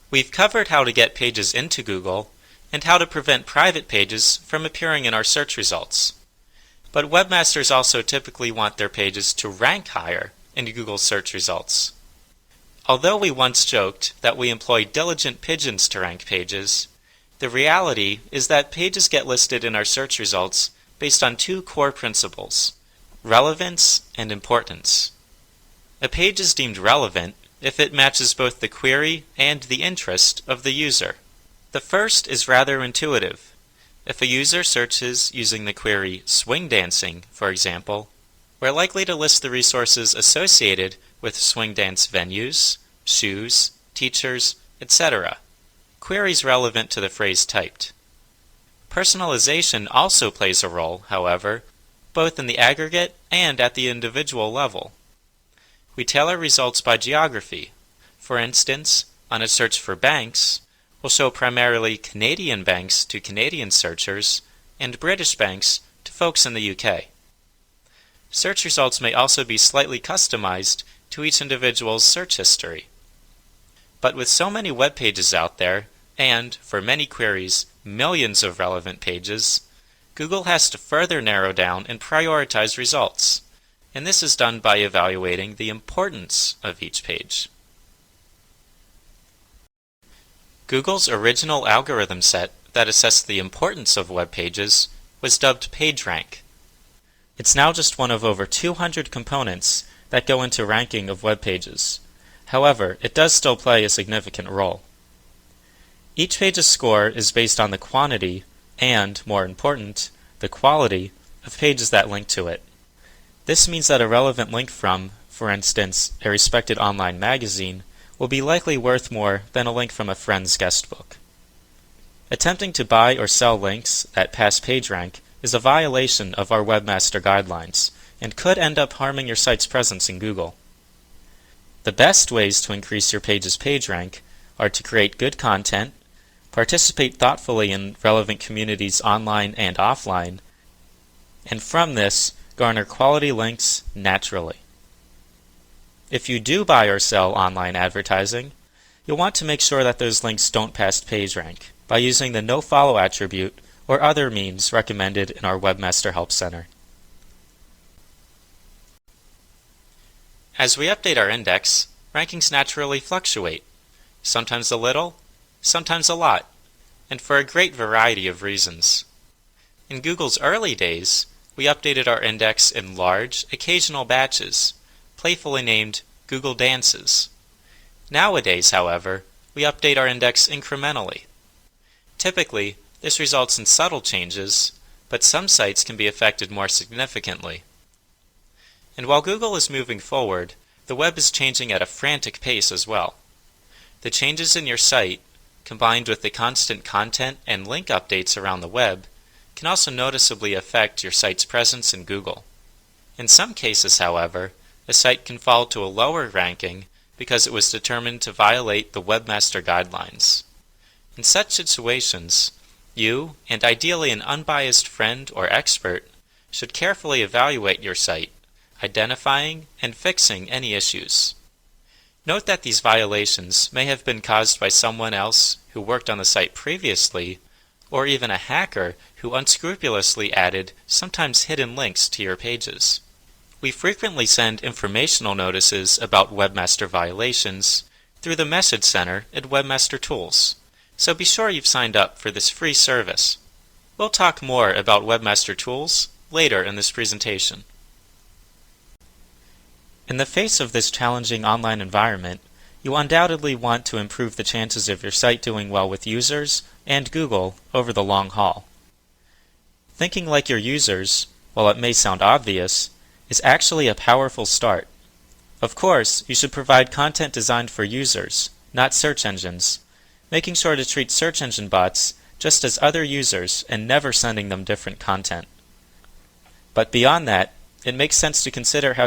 We've covered how to get pages into Google and how to prevent private pages from appearing in our search results. But webmasters also typically want their pages to rank higher in Google's search results. Although we once joked that we employ diligent pigeons to rank pages, the reality is that pages get listed in our search results based on two core principles: relevance and importance. A page is deemed relevant if it matches both the query and the interest of the user. The first is rather intuitive. If a user searches using the query swing dancing, for example, we're likely to list the resources associated with swing dance venues, shoes, teachers, etc. Queries relevant to the phrase typed. Personalization also plays a role, however, both in the aggregate and at the individual level. We tailor results by geography. For instance, on a search for banks, we'll show primarily Canadian banks to Canadian searchers and British banks to folks in the UK. Search results may also be slightly customized to each individual's search history. But with so many web pages out there, and, for many queries, millions of relevant pages, Google has to further narrow down and prioritize results, and this is done by evaluating the importance of each page. Google's original algorithm set that assessed the importance of web pages was dubbed PageRank. It's now just one of over 200 components that go into ranking of web pages. However, it does still play a significant role. Each page's score is based on the quantity and, more important, the quality of pages that link to it. This means that a relevant link from, for instance, a respected online magazine will be likely worth more than a link from a friend's guestbook. Attempting to buy or sell links that pass PageRank is a violation of our webmaster guidelines and could end up harming your site's presence in Google. The best ways to increase your page's PageRank are to create good content, participate thoughtfully in relevant communities online and offline, and from this, garner quality links naturally. If you do buy or sell online advertising, you'll want to make sure that those links don't pass PageRank by using the nofollow attribute or other means recommended in our Webmaster Help Center. As we update our index, rankings naturally fluctuate, sometimes a little, sometimes a lot, and for a great variety of reasons. In Google's early days, we updated our index in large, occasional batches, playfully named Google Dances. Nowadays, however, we update our index incrementally. Typically, this results in subtle changes, but some sites can be affected more significantly. And while Google is moving forward, the web is changing at a frantic pace as well. The changes in your site, combined with the constant content and link updates around the web, can also noticeably affect your site's presence in Google. In some cases, however, a site can fall to a lower ranking because it was determined to violate the webmaster guidelines. In such situations, you, and ideally an unbiased friend or expert, should carefully evaluate your site, identifying and fixing any issues. Note that these violations may have been caused by someone else who worked on the site previously, or even a hacker who unscrupulously added sometimes hidden links to your pages. We frequently send informational notices about webmaster violations through the Message Center at Webmaster Tools, so be sure you've signed up for this free service. We'll talk more about Webmaster Tools later in this presentation. In the face of this challenging online environment, you undoubtedly want to improve the chances of your site doing well with users and Google over the long haul. Thinking like your users, while it may sound obvious, is actually a powerful start. Of course, you should provide content designed for users, not search engines, making sure to treat search engine bots just as other users and never sending them different content. But beyond that, it makes sense to consider how